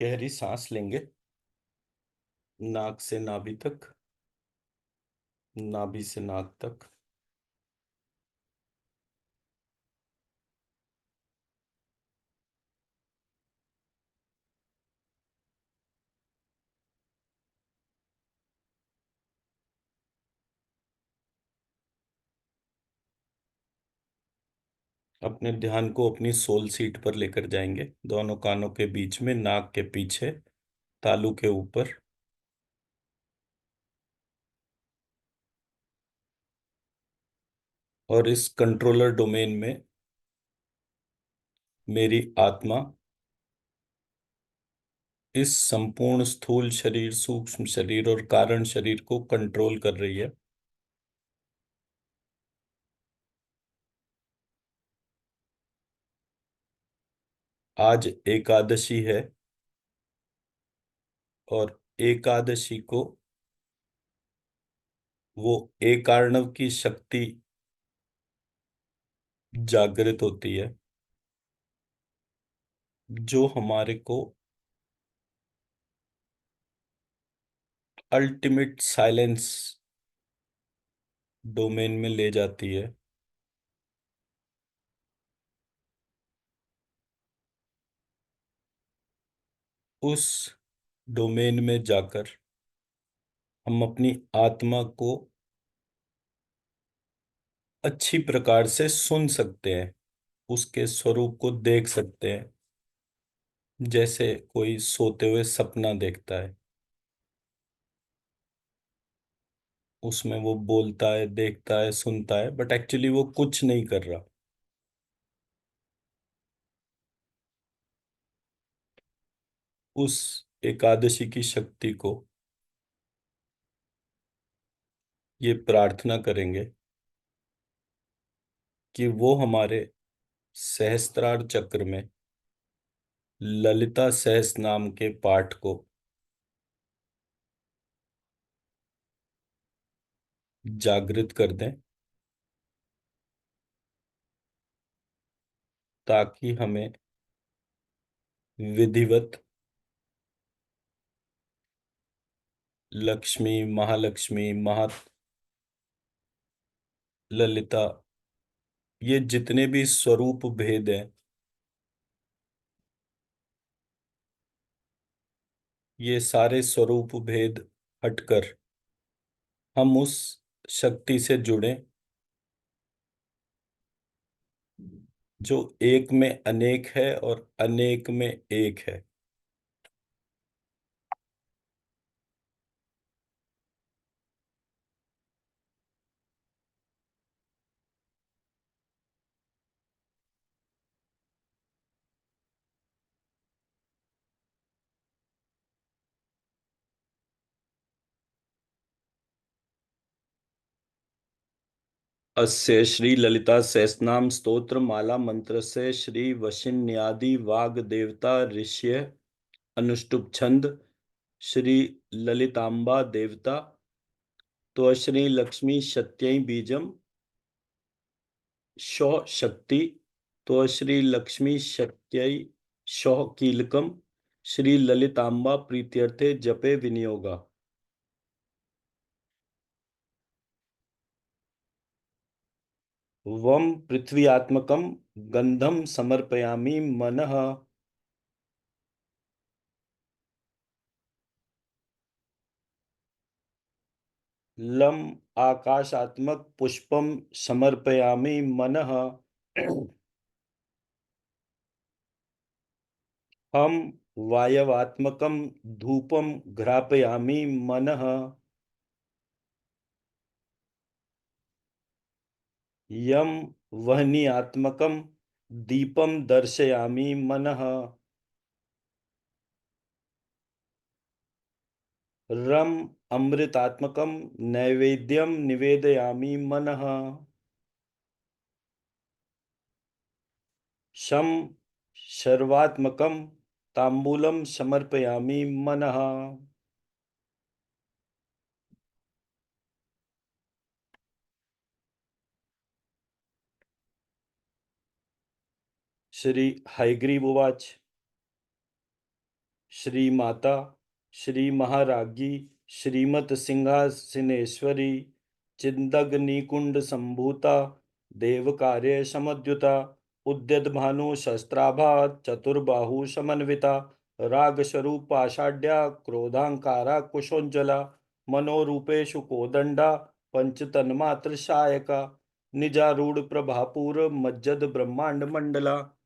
गहरी सांस लेंगे। नाक से नाभि तक, नाभि से नाक तक। अपने ध्यान को अपनी सोल सीट पर लेकर जाएंगे, दोनों कानों के बीच में, नाक के पीछे, तालू के ऊपर। और इस कंट्रोलर डोमेन में मेरी आत्मा इस संपूर्ण स्थूल शरीर, सूक्ष्म शरीर और कारण शरीर को कंट्रोल कर रही है। आज एकादशी है और एकादशी को वो एकार्णव की शक्ति जागृत होती है, जो हमारे को अल्टीमेट साइलेंस डोमेन में ले जाती है। उस डोमेन में जाकर हम अपनी आत्मा को अच्छी प्रकार से सुन सकते हैं, उसके स्वरूप को देख सकते हैं, जैसे कोई सोते हुए सपना देखता है। उसमें वो बोलता है, देखता है, सुनता है, बट एक्चुअली वो कुछ नहीं कर रहा। उस एकादशी की शक्ति को ये प्रार्थना करेंगे कि वो हमारे सहस्त्रार चक्र में ललिता सहस नाम के पाठ को जागृत कर दें, ताकि हमें विधिवत लक्ष्मी, महालक्ष्मी, महा ललिता, ये जितने भी स्वरूप भेद हैं, ये सारे स्वरूप भेद हटकर हम उस शक्ति से जुड़ें, जो एक में अनेक है और अनेक में एक है। अस्य श्री ललिता सहस्रनाम स्तोत्र माला मंत्र से श्री वशिन्यादि वाग देवता ऋष्य अनुष्टुप छंद श्री ललितांबा देवता त्वश्री लक्ष्मी शक्त्यै बीजम शौ शक्ति त्वश्री लक्ष्मी शक्त्यै शौ कीलकम श्री ललितांबा प्रीत्यर्थे जपे विनियोगा। वम पृथ्व्यात्मकं गंधम समर्पयामि मनः। लं आकाशात्मक पुष्पम समर्पयामि मनः। हम वायवात्मकं धूपम घ्रापयामि मनः। यम वह्नियात्मकं दीपम दर्शयामि मनः। रम अमृतात्मकं नैवेद्यम निवेदयामि मनः। शम शर्वात्मकं तांबूलम समर्पयामि मनः। श्री हयग्रीव उवाच। श्री माता, श्री महाराज्ञी, श्रीमत सिंहासनेश्वरी, चिंदग्निकुंड संभूता, देव कार्य समद्युता, उद्यत भानु शस्त्राभा, चतुर्बाहु समन्विता, राग स्वरूप पाषाढ़्या, क्रोधांकारा कुशोज्ज्वला, मनोरूपेशु कोदंडा, पंचतन्मात्र शायका, निजारूढ़ प्रभापूर मज्जद ब्रह्मांड मंडला,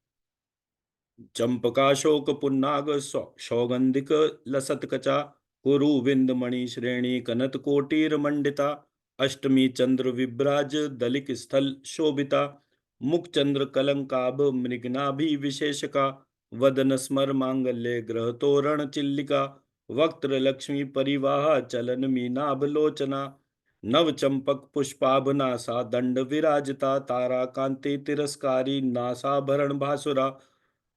चंपकाशोक पुन्नाग सौगंधिक लसत्कचा, कुरुविंद मणि श्रेणी कनत कोटीर मंडिता, अष्टमी चंद्र विभ्राज दलिक स्थल शोभिता, मुख चंद्र कलंकाभ मृगनाभि विशेषका, वदन स्मर मांगल्य ग्रह तोरण चिल्लिका, वक्त्र लक्ष्मी परिवाह चलन मीनाभ लोचना, नव चंपक पुष्पाभनासा दंड विराजिता, तारा कांति तिरस्कारी नासाभरण भासुरा,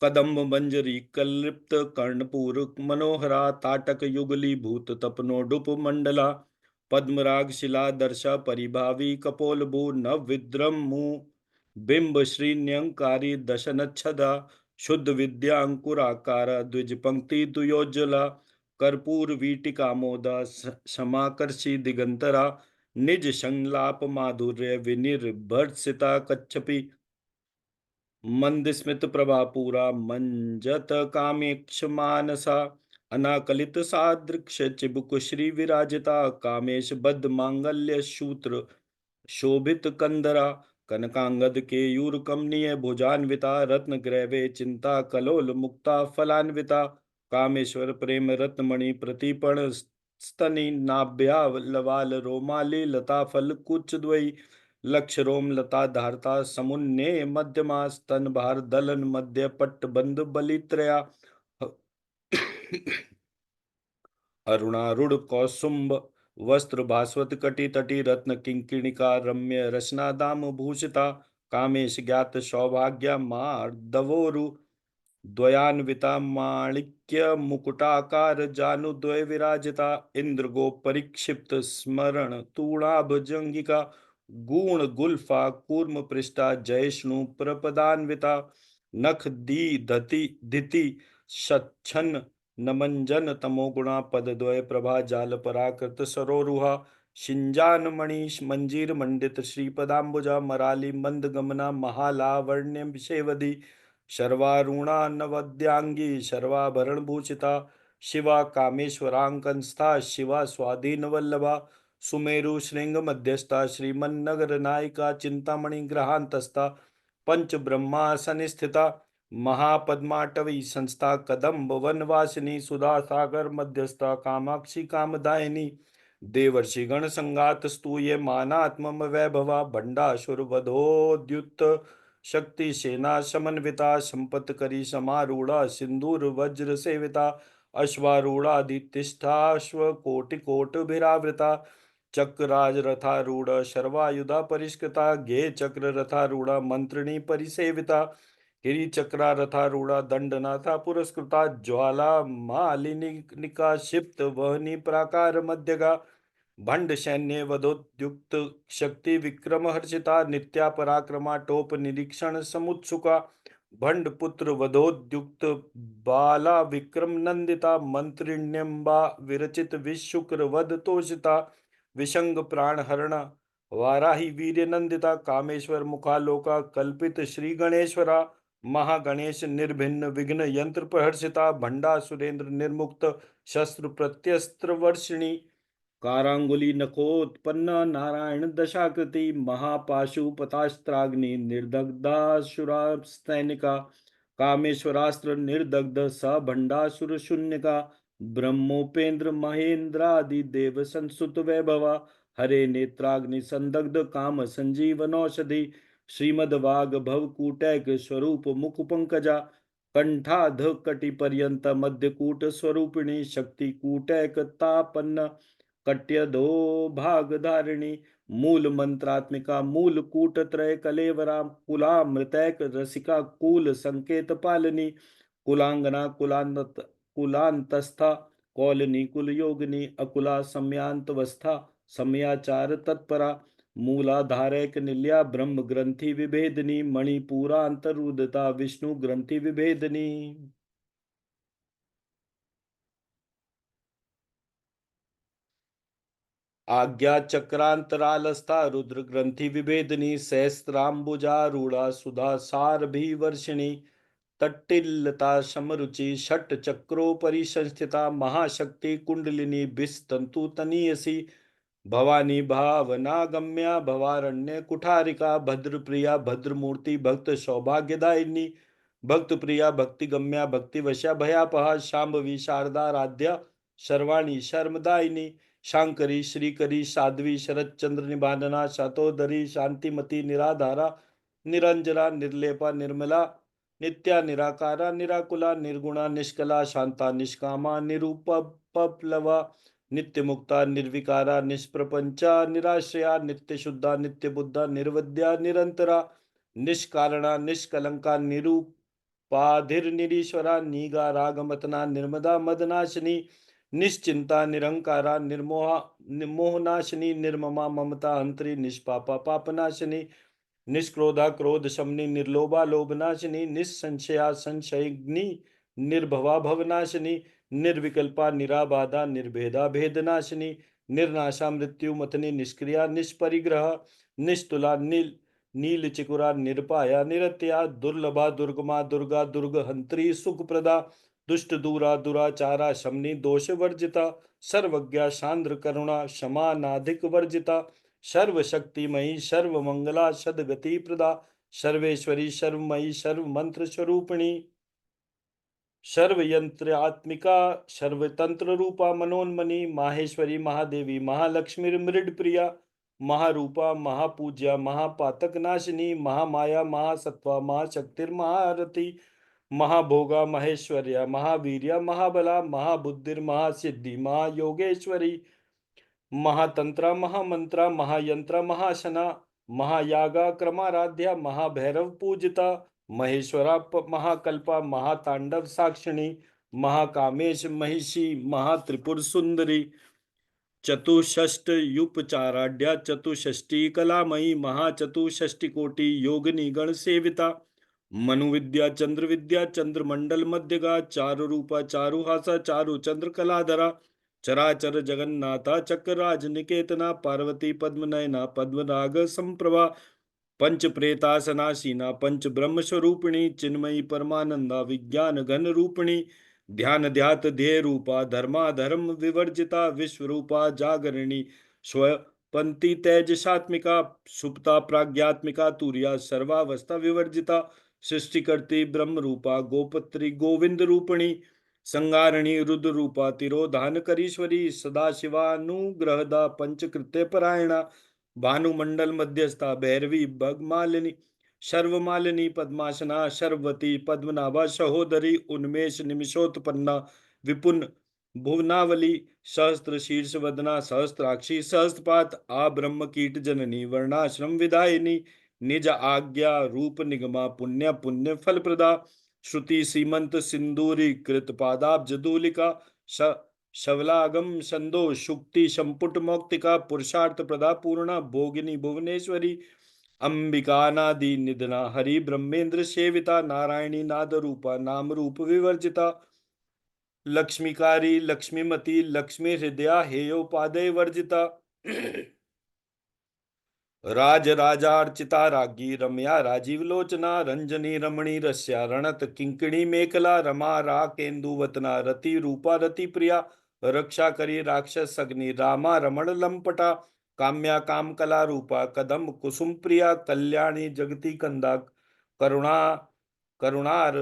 कदम्ब मंजरी कल्लिप्त कर्णपूर मनोहरा, ताटक युगली भूत तपनोडुप मंडला, पद्मराग शिला दर्शा परिभावी कपोल भू नव विद्रम मुंह बिंब श्रीन्यंकारी दशनच्छदा, शुद्ध विद्या अंकुराकार द्विज पंक्ति दुयोज्जला, कर्पूर वीटिका मोदा समाकर्षि दिगंतरा, निज संलाप माधुर्य विनिर्भर्सिता कच्छपि, मंदस्मित प्रभापूरा मंजत कामेक्ष मानसा, अनाकलित सादृक्ष चिबुक श्री विराजिता, कामेश बद्ध मांगल्य सूत्र शोभित कंदरा, कनकांगद केयूर कमनीय भुजान्विता, रत्न ग्रैवे चिंता कलोल मुक्ता फलान्विता, कामेश्वर प्रेम रत्नमणि प्रतिपण स्तनि नाभ्या लवाल रोमाली लता फल कुच द्वयी, लक्ष रोम लता धारता समुन्ने मध्यमा, स्तन भार दलन मध्य पट्ट बंद बलित्रया, अरुणारूढ़ कौसुंब वस्त्र भास्वत कटि तटि रत्न किंकिणिका रम्य रचना दाम भूषिता, कामेश ज्ञात सौभाग्य मार्दवोरु द्वयान्विता, माणिक्य मुकुटाकार जानुद्वय विराजिता, इंद्र गो परिक्षिप्त स्मरण तूणाभ जंगिका, गुण गुल्फा कूर्म पृष्ठा जयष्णु प्रपदान्विता, नख दी धति धिति शच्छन नमंजन तमोगुणा, पदद्वय प्रभा जाल पराकृत सरोरुहा, शिंजान मणि मंजीर मंडित श्रीपदाम्बुजा, मराली मंद गमना महालावण्य सेवदी, शर्वारुणा नवद्यांगी शर्वाभरण भूषिता, शिवा कामेश्वरांकंस्था शिवा स्वाधीन वल्लभा, सुमेरु श्रृंग मध्यस्था श्रीमन्नगर नायिका, चिंतामणि ग्रहांतस्था पंच ब्रह्मासन स्थिता, महापद्माटवी संस्था कदम्ब वनवासिनी, सुधा सागर मध्यस्था कामाक्षी कामदायिनी, देवर्षि गण संगात स्तूये मानात्मम वैभवा, भंडासुर वधोद्युत शक्ति सेना समन्विता, संपत करी समारूढ़ा सिंदूर वज्र सेविता, अश्वारूढ़ाधितिष्ठाश्व कोटि कोट भिरावृता, चक्रराज रथारूढ़ शर्वायुधा परिष्कृता, गे चक्र रथारूढ़ मंत्रिणी परिसेविता, गिरी चक्रा रथारूढ़ा दंडनाथा पुरस्कृता, ज्वाला मालिनी निकाशिप्त वहनी प्राकार मध्यगा, भंड सैन्य वधोद्युक्त शक्ति विक्रम हर्षिता, नित्या पराक्रमा टोप निरीक्षण समुत्सुका, भंड पुत्र वधोद्युक्त बाला विक्रम नंदिता, मंत्रिण्यम्बा विरचित विशुक्र वध तोषिता, विशंग प्राण हरणा वाराही वीर्य नंदिता, कामेश्वर मुखालोका कल्पित श्री गणेश्वरा, महागणेश निर्भिन्न विघ्न यंत्र प्रहर्षिता, भंडा सुरेंद्र निर्मुक्त शस्त्र प्रत्यस्त्र वर्षिणी, कारांगुली नखोत्पन्ना नारायण दशाकृति, महापाशुपतास्त्राग्नि निर्दग्धासुरासैनिका, कामेश्वरास्त्र निर्दग्ध स भंडासुर शून्य का, ब्रह्मोपेन्द्र महेंद्रादि देव संसुत वैभवा, हरे नेत्राग्नि संदग्ध काम संजीवनौषधि, श्रीमद्वाग भवकूटैक स्वरूप मुख पंकजा, कंठाध कटि पर्यंत मध्यकूट स्वरूपिणी, शक्ति कूटैक तापन्न कट्यधो भाग धारिणी, मूल मंत्रात्मिका मूल कूट त्रय कलेवरा, कुला मृतैक रसिका कूल संकेत पालिनी, कुलांगना कुलांतस्था कौलिनी कुल योगिनी, अकुला सम्यांतवस्था सम्याचार तत्परा, मूलाधारैक निल्या ब्रह्म ग्रंथि विभेदिनी, मणिपूरा अंतरुदता विष्णु ग्रंथि विभेदिनी। आज्ञा चक्रांतरालस्था रुद्र ग्रंथि विभेदिनी सहस्त्रांबुजारूढ़ा सुधा सारभि वर्षिणी तट्टिल्लता समरुचि षट चक्रोपरि संस्थिता महाशक्ति कुंडलिनी बिस्तंतु तनीयसी भवानी भावना गम्या भवारण्य कुठारिका भद्र प्रिया भद्र मूर्ति भक्त सौभाग्यदायिनी भक्त प्रिया भक्ति गम्या भक्ति वश्या भयापहा शांभवी शारदाराध्या शर्वाणी शर्मदायिनी शांकरी श्रीकरी साध्वी शरद चंद्र निबाधना शतोदरी शांतिमती निराधारा निरंजना निर्लेपा निर्मला नित्या निराकारा निराकुला निर्गुणा निष्कला शांता निष्कामा निरूपप्लवा नित्य मुक्ता निर्विकारा निष्प्रपंचा निराश्रया नित्य शुद्धा नित्य बुद्धा निर्वद्या निरंतरा निष्कारणा निष्कलंका निरूपाधिर्निरीश्वरा नीगा रागमतना निर्मदा मदनाशिनी निश्चिंता निरंकारा निर्मोहा मोहनाशिनी निर्ममा ममता अंतरी निष्पापा पापनाशिनी निष्क्रोधा क्रोध शमनी निर्लोभा लोभनाशिनी निस्संशया संशयग्नि निर्भवा भवनाशिनी निर्विकल्पा निराबाधा निर्भेदा भेदनाशिनी निर्नाशा मृत्यु मथनी निष्क्रिया निष्परिग्रह निस्तुला नील चिकुरा निरपाया निरत्या दुर्लभा दुर्गमा दुर्गा दुर्गहंत्री सुखप्रदा दुष्ट दूरा दुराचारा शमनी दोष वर्जिता सर्वज्ञा शांद्र करुणा क्षमा नाधिक वर्जिता सर्वशक्तिमयी सर्वमंगला सदगति प्रदा सर्वेश्वरी सर्वमयी सर्वमंत्र स्वरूपिणी सर्वयंत्रात्मिका सर्वतंत्र रूपा मनोन्मनी माहेश्वरी महादेवी महालक्ष्मी मृड प्रिया महारूपा महापूज्या महापातक नाशिनी महामाया महासत्वा महाशक्तिर्महारथी महाभोगा महेश्वर्या महावीर्या महाबला महाबुद्धिर महासिद्धि महायोगेश्वरी महातंत्रा महामंत्रा महायंत्रा महाशना महायागा क्रमाराध्या महाभैरव पूजिता महेश्वरा महाकल्पा महातांडव साक्षिणी महाकामेश महिषी महात्रिपुर सुंदरी चतुष्षष्ट युपचाराढ्या चतुष्षष्टि कलामयी महाचतुष्षष्टि कोटि योगिनी गण सेविता मनुविद्या चंद्रमंडल मध्यगा चारु रूपा चारुहासा चारु चंद्र कलाधरा चराचर जगन्नाथा चक्रराज निकेतना पार्वती पद्मनयना पद्मराग संप्रभा पंच प्रेतासनासीना पंच ब्रह्म स्वरूपिणी चिन्मयी परमानंदा विज्ञान घन रूपिणी ध्यान ध्यात ध्येय रूपा धर्मा धर्म विवर्जिता विश्व रूपा जागरणी स्वपंती तेजसात्मिका सुप्ता प्राज्ञात्मिका तुरिया सर्वावस्था विवर्जिता सृष्टिकर्ती ब्रह्म रूपा गोपत्री गोविंद रूपिणी संगारिणी रुद्र रूपा तिरोधान करीश्वरी सदाशिवानुग्रहदा पंचकृत्य परायणा भानुमंडल मध्यस्था भैरवी भगमालिनी शर्वमालिनी पद्मासना शर्वती पद्मनाभा सहोदरी उन्मेष निमिषोत्पन्ना विपुन भुवनावली सहस्त्र शीर्ष वदना सहस्त्राक्षी सहस्त्रपात आ ब्रह्म कीट जननी वर्णाश्रम विदायिनी निज आज्ञा रूप निगमा पुण्य पुण्य फल प्रदा श्रुति सीमंत सिंदूरी कृत पादाब्ज दूलिका शवलागम संदो शुक्ति संपुट मौक्तिका पुरुषार्थ प्रदा पूर्णा भोगिनी भुवनेश्वरी अंबिकानादि निधना हरि ब्रह्मेंद्र सेविता नारायणी नाद रूपा नाम रूप विवर्जिता लक्ष्मीकारी लक्ष्मीमती लक्ष्मी हृदया हेयोपादय वर्जिता राज राजार्चिता रागी रम्या राजीव लोचना रंजनी रमणी रस्या रणत किंकिणी मेखला रमा रा केन्दुवतना रति रूपा रति प्रिया रक्षा करी राक्षस अग्नि रामा रमण लंपटा काम्या काम कला रूपा कदम कुसुम प्रिया कल्याणी जगती कंदा करुणा करुणार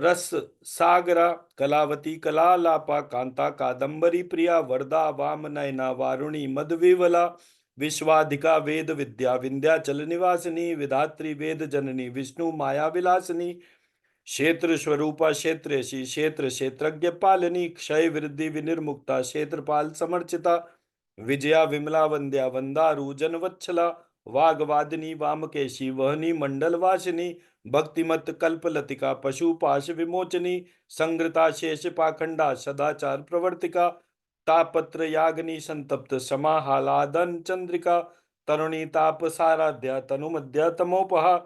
रस सागरा कलावती कलालापा कांता कादंबरी प्रिया वरदा वाम नयना वारुणी मदविवला विश्वाधिका वेद विद्या विंध्याचल निवासिनी विधात्री वेद जननी विष्णु माया विलासिनी क्षेत्र स्वरूपा क्षेत्रशी क्षेत्र क्षेत्रज्ञ पालिनी क्षय वृद्धि विनिर्मुक्ता क्षेत्रपाल समर्चिता विजया विमला वंद्या वंदारु जनवत्सला वागवादिनी वामकेशी वहनी मंडल वासिनी भक्तिमत कल्पलतिका पशुपाश विमोचनी संग्रता शेष पाखंडा सदाचार प्रवर्तिका तापत्र याग्नि संतप्त समाहालादन चंद्रिका तरुणी ताप साराध्या तनुमध्य तमोपहा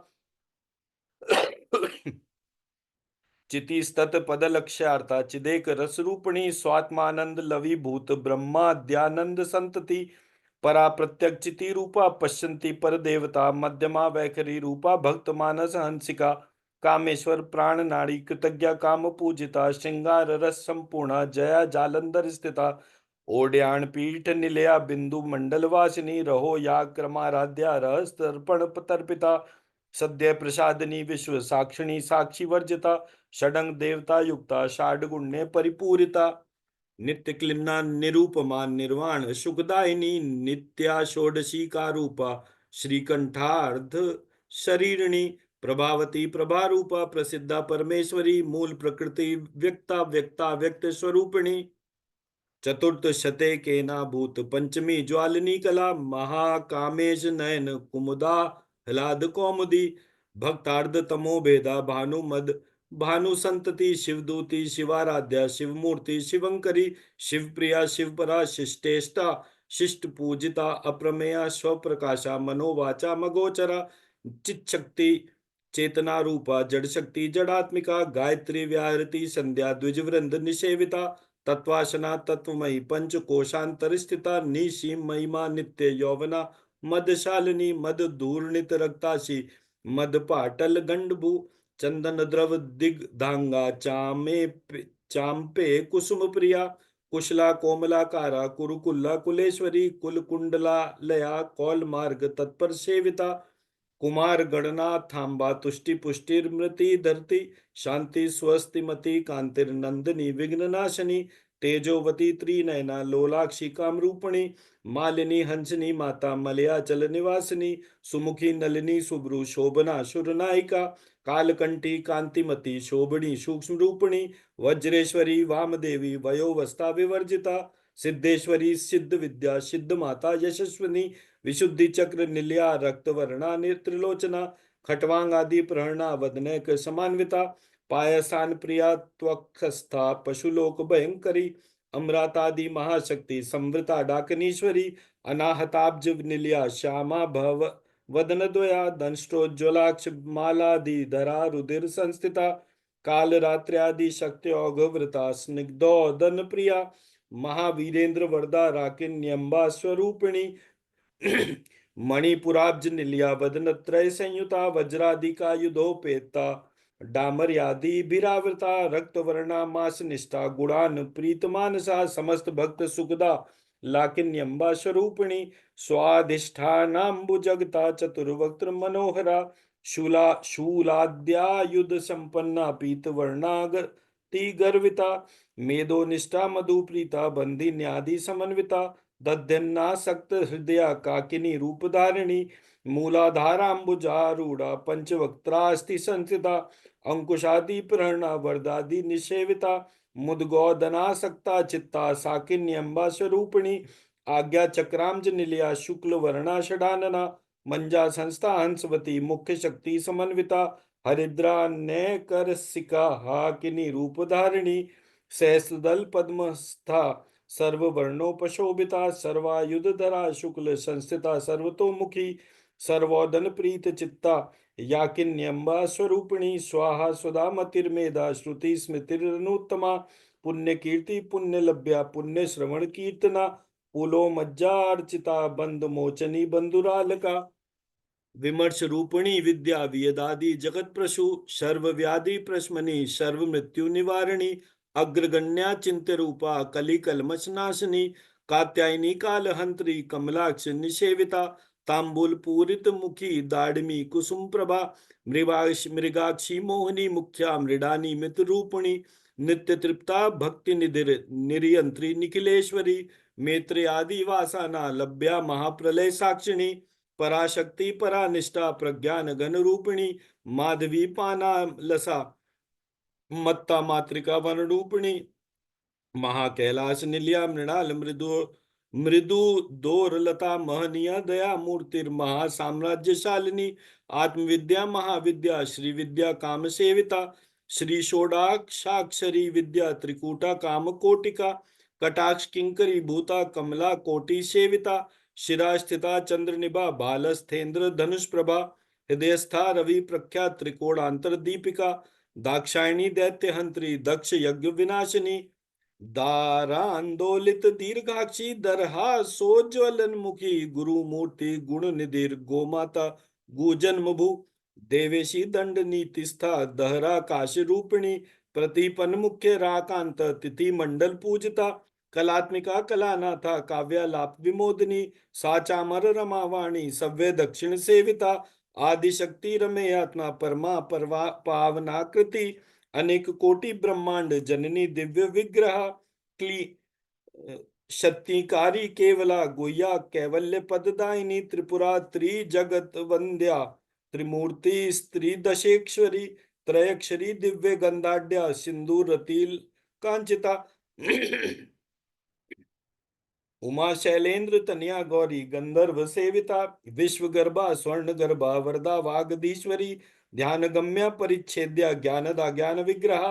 चितिस्तत पद लक्ष्यार्था चिदेक रस रूपिणी स्वात्मानंद लवीभूत ब्रह्माद्यानंद संतति परा प्रत्यक्षिति रूपा पश्यन्ति पर देवता मध्यमा वैखरी रूपा भक्त मानस हंसिका कामेश्वर प्राण नाड़ी कृतज्ञा काम पूजिता श्रृंगार रस संपूर्णा जया जालंधर स्थिता ओड्याण पीठ निलया बिंदु मंडल वासिनी रहो या क्रमाराध्या रहस्तर्पण तर्पिता सद्य प्रसादिनी विश्व साक्षिणी साक्षी वर्जिता षडंग देवता युक्ता षाडगुण्य परिपूरिता नित्य क्लिन्ना निरूपमा निर्वाण सुखदायिनी नित्या षोडशी का रूपा श्रीकंठार्ध शरीरिणी प्रभावती प्रभारूपा प्रसिद्धा परमेश्वरी मूल प्रकृति व्यक्ता व्यक्ता व्यक्त स्वरूपिणी चतुर्थ शते केना भूत पंचमी ज्वालिनी कला महाकामेश नयन कुमुदा ह्लाद कौमुदी भक्तार्ध तमो भेदा भानुमद भानु संतति शिवदूती शिवाराध्या शिवमूर्ति शिवंकरी शिवप्रिया शिवपरा शिष्टेष्टा शिष्ट पूजिता अप्रमेया स्वप्रकाशा मनोवाचा मगोचरा चित्शक्ति चेतना रूपा जड़ शक्ति जड़ात्मिका गायत्री व्याहृति संध्या द्विजवृंद निषेविता तत्वासना तत्वमयी पंचकोशांतर स्थिता निशी महिमा नित्य यौवना मदशालिनी मद धूर्णित रक्ताशी मद पाटल गंडभू चंदन द्रव दिग्धांगा चांपे कुसुम प्रिया कुशला कोमलाकारा कुरुकुल्ला कुलेश्वरी कुल कुंडला लया कौल मार्ग तत्पर सेविता कुमार गणना थांबा तुष्टि पुष्टिर्मृति धरती शांति स्वस्तिमति कांतिर्नंदिनी विघ्ननाशनी तेजोवती त्रिनयना लोलाक्षी कामरूपिणी मालिनी हंसनी माता मलयाचल निवासिनी सुमुखी नलिनी सुब्रु शोभना सुरनायिका कालकंठी कांतिमती शोभनी सूक्ष्म रूपिणी वज्रेश्वरी वामदेवी वयोवस्था विवर्जिता सिद्धेश्वरी सिद्ध विद्या सिद्ध माता यशस्विनी विशुद्धि चक्र निल्या रक्तवर्णा नेत्रिलोचना खटवांग आदि प्रहरणा वदनैक समान्विता पायसान प्रिया त्वक्षस्था पशुलोक भयंकरी अमृतादि महाशक्ति संवृता डाकनीश्वरी अनाहताब्ज निलिया श्यामा भव वदन द्वया दंष्ट्रोज्ज्वलाक्ष मालादि धरा रुधिर संस्थिता काल रात्र्यादि शक्ति औघवृता स्निग्धोदन प्रिया महावीरेंद्र वरदा राकिन्यंबा स्वरूपिणी मणिपुराब्ज निलिया वदन त्रय संयुता वज्रादिका युधोपेता डामर्यादि भीरावृता रक्त वर्णा मास निष्ठा गुणान प्रीत मानसा समस्त भक्त सुखदा लाकिन्यंबा स्वरूपिणी स्वाधिष्ठानाम्बुजगता चतुर्वक्त्र मनोहरा शूलाद्यायुध संपन्ना पीत वर्णागति गर्विता मेदोनिष्ठा मधुप्रीता बंदी न्यादि समन्विता दध्यन्नासक्त हृदया काकिनी रूपधारिणी मूलाधाराम्बुजारूढ़ा पंचवक्त्रास्ति संस्थिता अंकुशादि प्रहरणा वरदादि निषेविता मुदगोदनासक्ता चित्ता साकिन्यंबा स्वरूपिणी आज्ञा चक्रांज निलया शुक्ल वर्णा षडानना मंजा संस्था हंसवती मुख्य शक्ति समन्विता हरिद्रा नय करसिका हाकिनी रूपधारिणी सहस्रदल पद्मस्था सर्ववर्णोपशोभिता सर्वायुधधरा शुक्ल संस्थिता सर्वतोमुखी सर्वोदन प्रीत चित्ता याकिन्यंबा स्वरूपिणी स्वाहा स्वदा मतिर्मेधा श्रुति स्मृतिरनुत्तमा पुण्य कीर्ति पुण्य लभ्या पुण्य श्रवण कीर्तना पुलो मज्जार्चिता बंद मोचनी बंधुरालका विमर्श रूपिणी विद्या वियदादि जगत प्रसु सर्व व्याधि प्रशमनी सर्व मृत्यु निवारिणी अग्रगण्या चिंत्य रूपा कली कलमश नाशिनी कात्यायनी कालहंत्री कमलाक्ष निषेविता तांबूल पूरित मुखी दाड़मी कुसुम प्रभा मृगाक्षी मोहिनी मुख्या मृडानी मित रूपिणी नित्य तृप्ता भक्ति निधिर निरयंत्री निखिलेश्वरी मेत्र आदि वासना लभ्या महाप्रलय साक्षिणी पराशक्ति परानिष्ठा प्रज्ञान घन रूपिणी माधवी पाना लसा मत्ता मातृका वन रूपिणी महाकैलाश निलया मृणाल मृदु दोरलता महनीय दया मूर्तिर महासाम्राज्यशालिनी आत्मविद्या महाविद्या श्री विद्या काम सेविता श्री षोडाक्षाक्षरी विद्या त्रिकूटा काम कोटिका कटाक्ष किंकरी भूता कमला कोटि सेविता शिरा स्थिता चंद्रनिभा बालस्थेन्द्र धनुष प्रभा हृदयस्था रवि प्रख्यात त्रिकोणांतर दीपिका दाक्षायणी दैत्य हंत्री दक्ष यज्ञ विनाशिनी दारांदोलित दीर्घाक्षी दरहा सोज्वलनमुखी गुरुमूर्ती गुणनिधिर गोमाता गुजन्मभू देवेशी दंड नीतिस्था दहरा काश रूपिणी प्रतिपन मुख्य राकांत तिथि मंडल पूजता कलात्मिका कलानाथा काव्यालाप विमोदिनी साचामर रमावाणी सव्य दक्षिण सेविता आदिशक्ति रमेयात्मा परमा परवा पावनाकृति अनेक कोटि ब्रह्मांड जननी दिव्य विग्रह क्ली शक्तिकारी केवला गुह्या कैवल्य पददायिनी त्रिपुरा त्रिजगत वंद्या त्रिमूर्ति स्त्री दशेश्वरी त्रयक्षरी दिव्य गंधाढ्या सिंदूर रतील कांचिता उमा शैलेंद्र तनया गौरी गंधर्व सेविता विश्वगर्भा स्वर्ण गर्भा वरदा वागदीश्वरी ध्यान गम्या परिच्छेद्या ज्ञानदा ज्ञान विग्रह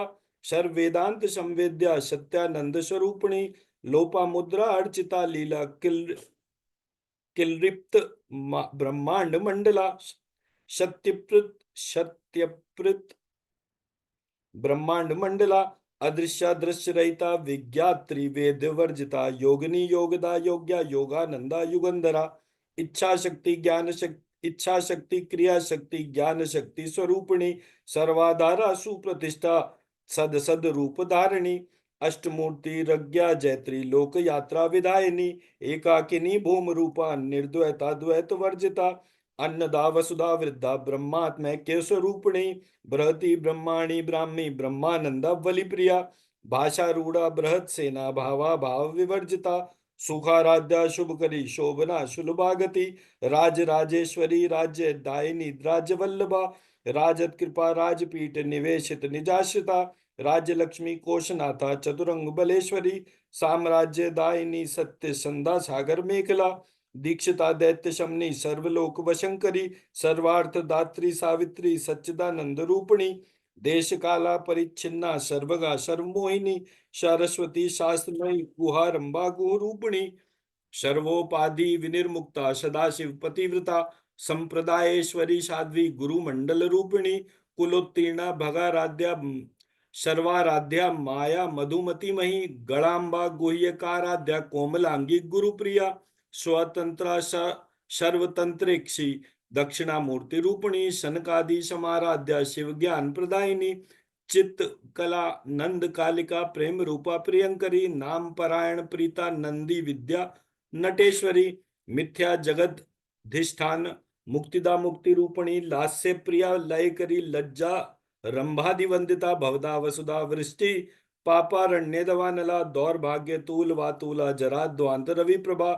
सर्व वेदांत संवेद्या सत्यानंद स्वरूपिणी लोपा मुद्रा अर्चिता लीला किलृप्त ब्रह्मांड मंडला सत्यप्रत सत्यप्रत ब्रह्मांड मंडला अदृश्य दृश्य रहिता विज्ञात्री वेद वर्जिता योगिनी योगदा योग्या योगानंदा युगंधरा इच्छा शक्ति ज्ञान शक्ति इच्छा शक्ति क्रिया शक्ति ज्ञान शक्ति स्वरूपिणी सर्वाधारा सुप्रतिष्ठा सद सद रूप धारिणी अष्टमूर्ति रज्ञा जैत्री लोक यात्रा विधायिनी एकाकिनी भूम रूपा निर्द्वैता द्वैत वर्जिता अन्नदा वसुधा वृद्धा ब्रह्मात्मैक्य स्वरूपिणी बृहति ब्रह्माणी ब्राह्मी ब्रह्मानंदा बलिप्रिया भाषारूढ़ा बृहत सेना भावा भाव विवर्जिता सुखाराध्या शुभकरी शोभना शुलभागति राज राजेश्वरी राज्य दायिनी राज्य वल्लभा राजत कृपा राजपीठ निवेशित निजाश्रिता राज्य लक्ष्मी कोशनाथा चतुरंग बलेश्वरी साम्राज्य दायिनी सत्य संधा सागर मेखला दीक्षिता दैत्य शमनी सर्वलोक वशंकरी सर्वार्थ दात्री सावित्री सच्चिदानंद रूपिणी देश काला परिच्छिन्ना सर्वगा सर्वमोहिनी सरस्वती शास्त्रमयी कुहारंबा गुरूपिणी सर्वोपाधि विनिर्मुक्ता सदाशिव पतिव्रता संप्रदायेश्वरी साध्वी गुरुमंडल रूपिणी कुलोत्तीर्णा भगाराध्या सर्वाराध्या माया मधुमती मही गणाम्बा गुह्यकाराध्या कोमलांगी गुरुप्रिया स्वतंत्रा सर्वतंत्रेक्षी दक्षिणामूर्ति रूपिणी सनकादि समाराध्या शिव ज्ञान प्रदायिनी चित्त कला नंद कालिका प्रेम रूपा प्रियंकरी नाम परायण प्रीता नंदी विद्या नटेश्वरी मिथ्या जगत धिष्ठान मुक्तिदा मुक्ति रूपिणी लास्य प्रिया लय करी लज्जा रंभादि वंदिता भवदा वसुधा वृष्टि पापारण्य दवानला दौर्भाग्य तूल वातूला जरा द्वांत रवि प्रभा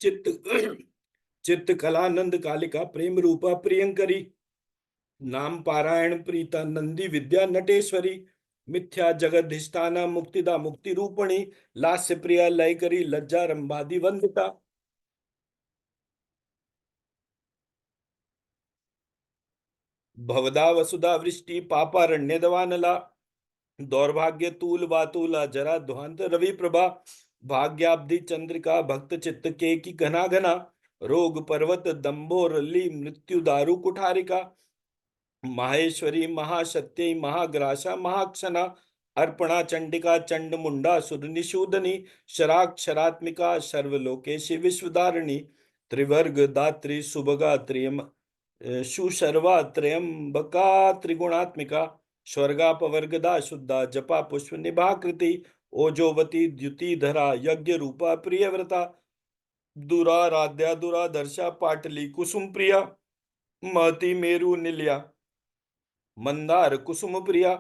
चित्त चित्त कलानंद कालिका प्रेम रूपा प्रियंकरी नाम पारायण प्रीता नंदी विद्या नटेश्वरी मिथ्या जगदधिष्ठाना मुक्तिदा मुक्ति रूपणी लास्य प्रिया लय करी लज्जा रंभादि वंदिता भवदा वसुधा वृष्टि पापारण्य दवानला दौर्भाग्य तूल वातूला जरा ध्वांत रवि प्रभा भाग्याब्धि चंद्रिका भक्त चित्त के की घना घना रोग पर्वत दंभोरली मृत्यु दारु कुठारिका माहेश्वरी महाशक्ति महाग्रासा महाक्षना अर्पणा चंडिका चंड मुंडा सुरनिशूदनी शराक्षरात्मिका सर्वलोकेशी विश्वधारिणी त्रिवर्ग दात्री सुभगा त्रियम सुशर्वा त्रयंबका त्रिगुणात्मिका स्वर्गापवर्गदा शुद्धा जपा पुष्प निभाकृति ओजोवती द्युति धरा यज्ञ रूपा प्रियव्रता दुराराध्या दुरादर्शा पाटली कुसुम प्रिया महति मेरु निलया मंदार कुसुम प्रिया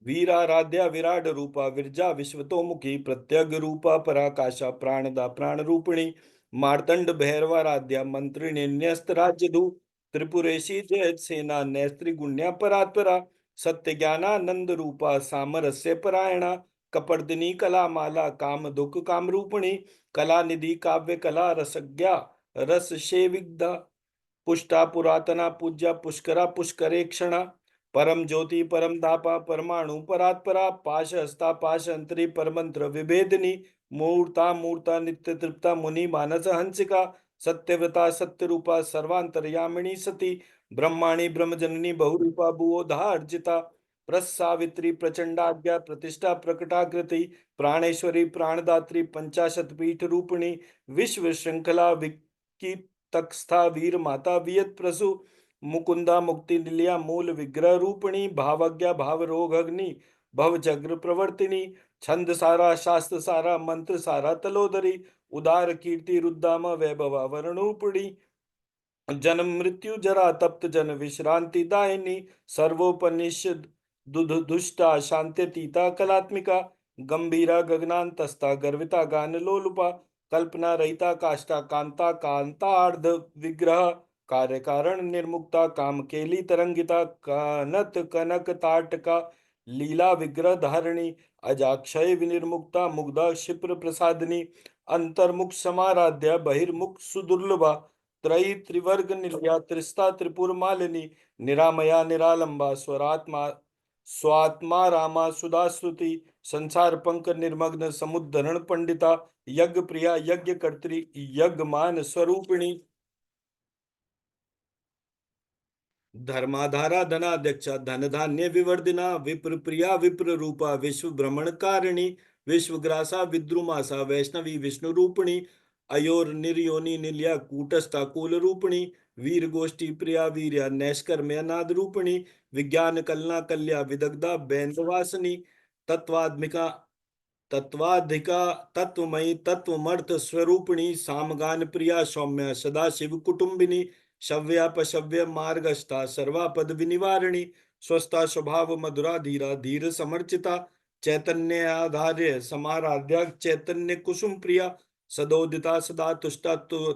वीराराध्या विराट रूपा विरजा विश्वतोमुखी प्रत्यग रूपा पराकाशा प्राणदा प्राण रूपिणी मार्तंड भैरवाराध्या मंत्रिणी न्यस्त राज्यधु त्रिपुरेशी जय सेना नैस्त्री गुण्या परात्परा सत्य ज्ञानानंद रूपा सामरस्य परायणा कपर्दिनी कला माला काम दुख काम रूपिणी कला निधि काव्य कला रसज्ञा रस सेविग्धा पुष्टा पुरातना पूज्या पुष्करा पुष्करे क्षणा परम ज्योति परम धापा परमाणु परात्परा पाश हस्ता पाश अंतरी परमंत्र विभेदिनी मूर्ता मूर्ता नित्य तृप्ता मुनि मानस हंसिका सत्यव्रता सत्यरूपा सर्वांतर्यामिणी सती ब्रह्माणी ब्रह्मजननी बहुरूपा भुवोधा अर्जिता प्रसावित्री प्रचंडाज्ञा प्रतिष्ठा प्रकटाकृति प्राणेश्वरी प्राणदात्री पंचाशत पीठ रूपिणी विश्व श्रृंखला विकी तकस्था वीर माता वियत प्रसु मुकुंदा मुक्ति निलया मूल विग्रह रूपिणी भावज्ञा भाव रोग अग्नि भव जग्र प्रवर्तिनी छंद सारा शास्त्र सारा मंत्र सारा तलोदरी उदार कीर्ति रुद्दाम वैभवा वरणूपुणी जन्म मृत्यु जरा तप्त जन विश्रांति दायिनी सर्वोपनिषद दुष्टा शांत्यतीता कलात्मिका गंभीरा गगनांतस्ता गर्विता गान लोलुपा कल्पना रहिता काष्ठा कांता कांतार्ध विग्रह कार्य कारण निर्मुक्ता काम केली तरंगिता कनत कनक ताटका लीला विग्रह धारिणी अजाक्षय विनिर्मुक्ता मुग्धा क्षिप्र प्रसादिनी अंतर्मुख समाराध्या बहिर्मुख सुदुर्लभा त्रयी त्रिवर्ग निर्या त्रिस्ता त्रिपुर मालिनी निरामया निरालंबा स्वरात्मा स्वात्मा रामा सुधास्तुति संसार पंक निर्मग्न समुद्धरण पंडिता यज्ञ प्रिया यज्ञ कर्त्री यज्ञ मान स्वरूपिणी धर्माधारा धनाध्यक्षा धन धान्य विवर्धिना विप्र प्रिया विप्र रूपा विश्व भ्रमण कारिणी विश्वग्रासा विद्रुमासा वैष्णवी विष्णु रूपिणी अयोर निर्योनि निलया कूटस्था कूल रूपिणी वीर गोष्ठी प्रिया वीर्या नैष्कर्म्य नाद रूपिणी विज्ञान कलना कल्या विदग्धा बैंदवासिनी तत्वात्मिका तत्वाधिका तत्वमयी तत्वमर्थ स्वरूपिणी सामगान प्रिया सौम्या सदाशिव कुटुंबिनी शव्यापशव्य मार्गस्था सर्वापद विनिवारिणी स्वस्था स्वभाव मधुरा धीरा धीर समर्चिता चैतन्य आधार्य समाराध्या चैतन्य कुसुम प्रिया सदोदिता सदा तुष्टा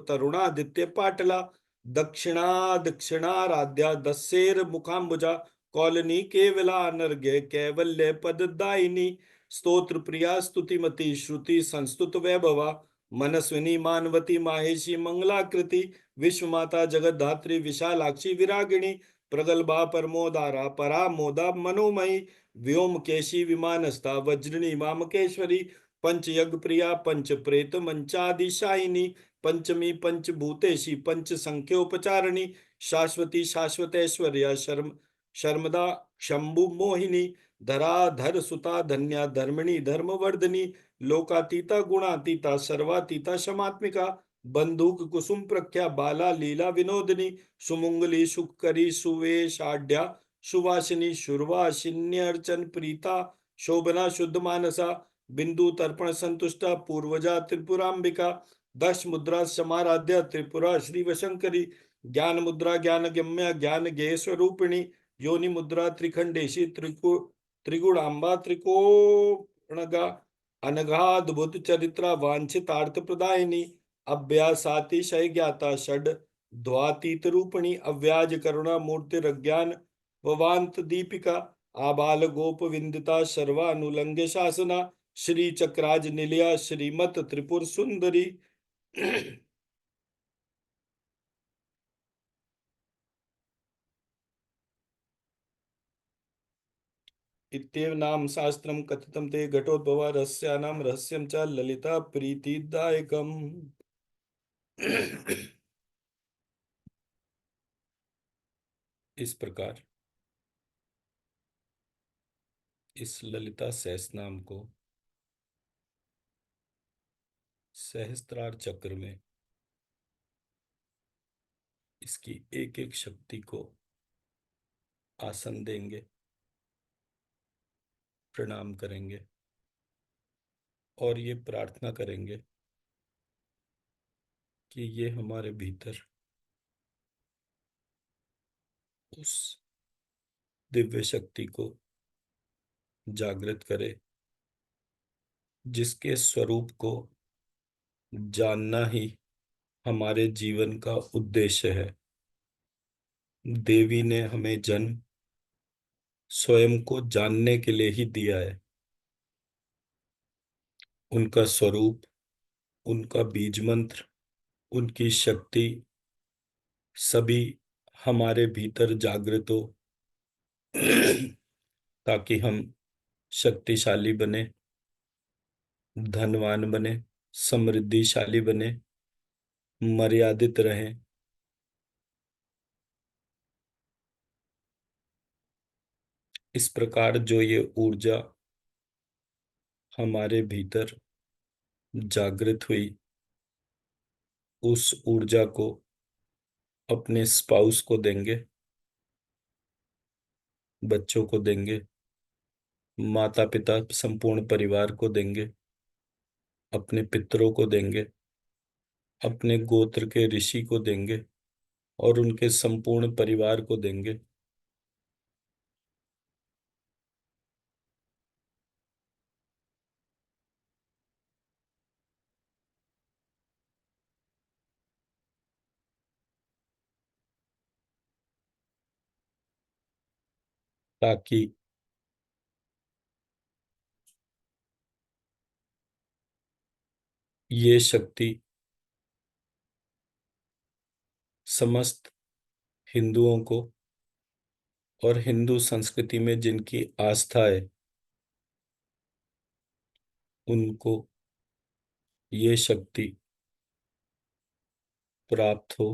तरुणादित्य पाटला दक्षिणाराध्या दस्सेर मुखाम्बुजा कौलनी केवला अनर्घ्य कैवल्य पददायिनी स्तोत्र प्रिया स्तुतिमती श्रुति संस्तुत वैभवा मनस्विनी मानवती माहेशी मंगलाकृति विश्वमाता जगद्धात्री विशालाक्षी विरागिणी प्रगल्भा परमोदारा परा मोदा मनोमयी व्योमकेशी विमानस्था वज्रिणी वामकेश्वरी पंच यज्ञ प्रिया पंच प्रेत मंचादिशायिनी पंचमी पंचभूतेशी पंच संख्योपचारिणी शाश्वती शाश्वतैश्वर्या शर्मदा शंभु मोहिनी धराधर सुता धन्या धर्मिणी धर्मवर्धनी लोकातीता गुणातीता सर्वातीता शमात्मिका बंदूक कुसुम प्रख्या बाला लीला विनोदिनी सुमंगली सुकरी सुवेशाढ्या सुवासिनी शुर्वाशिन्यर्चन प्रीता शोभना शुद्ध मानसा बिंदु तर्पण संतुष्टा पूर्वजा त्रिपुरांबिका दश मुद्रा समाराध्या त्रिपुरा श्री वशंकरी ज्ञान मुद्रा ज्ञान गम्या ज्ञान गेय स्वरूपिणी योनि मुद्रा त्रिखंडेशी त्रिगुणांबा त्रिकोणगा अनघाद्भुत चरित्रा वांछितार्थ प्रदायिनी अभ्यासातिशय ज्ञाता षड द्वातीत रूपिणी अव्याज करुणा मूर्तिरज्ञान ववांत दीपिका आबाल गोप विंदिता सर्वानुलंघ्य शासना श्री चक्राज निलया श्रीमत त्रिपुर सुंदरी इत्येव नाम शास्त्रम कथितम ते घटोद्भवा रहस्यानां रहस्यं च ललिता प्रीतिदायकम्। इस प्रकार इस ललिता सहस्रनाम को सहस्त्रार चक्र में इसकी एक एक शक्ति को आसन देंगे, प्रणाम करेंगे और ये प्रार्थना करेंगे कि ये हमारे भीतर उस दिव्य शक्ति को जागृत करे जिसके स्वरूप को जानना ही हमारे जीवन का उद्देश्य है। देवी ने हमें जन्म स्वयं को जानने के लिए ही दिया है। उनका स्वरूप, उनका बीज मंत्र, उनकी शक्ति सभी हमारे भीतर जागृत हो ताकि हम शक्तिशाली बने, धनवान बने, समृद्धिशाली बने, मर्यादित रहें। इस प्रकार जो ये ऊर्जा हमारे भीतर जागृत हुई, उस ऊर्जा को अपने स्पाउस को देंगे, बच्चों को देंगे, माता पिता संपूर्ण परिवार को देंगे, अपने पितरों को देंगे, अपने गोत्र के ऋषि को देंगे और उनके संपूर्ण परिवार को देंगे। ताकि ये शक्ति समस्त हिंदुओं को और हिंदू संस्कृति में जिनकी आस्था है, उनको ये शक्ति प्राप्त हो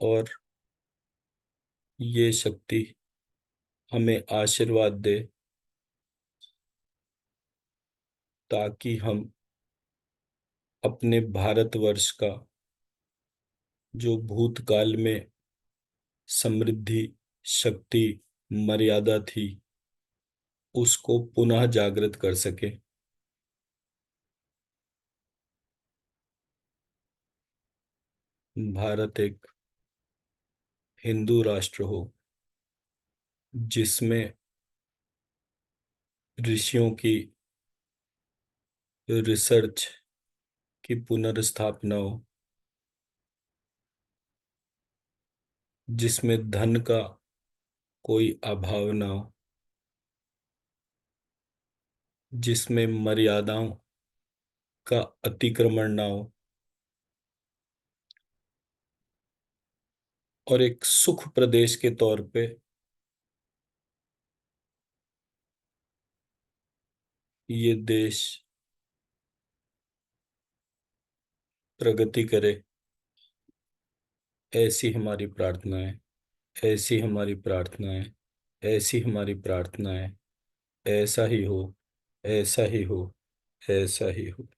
और ये शक्ति हमें आशीर्वाद दे, ताकि हम अपने भारतवर्ष का जो भूतकाल में समृद्धि, शक्ति, मर्यादा थी, उसको पुनः जागृत कर सके। भारत एक हिंदू राष्ट्र हो, जिसमें ऋषियों की रिसर्च की पुनर्स्थापना हो, जिसमें धन का कोई अभाव ना हो, जिसमें मर्यादाओं का अतिक्रमण ना हो और एक सुख प्रदेश के तौर पे ये देश प्रगति करे, ऐसी हमारी प्रार्थना है। ऐसी हमारी प्रार्थना है। ऐसी हमारी प्रार्थना है। ऐसा ही हो। ऐसा ही हो। ऐसा ही हो।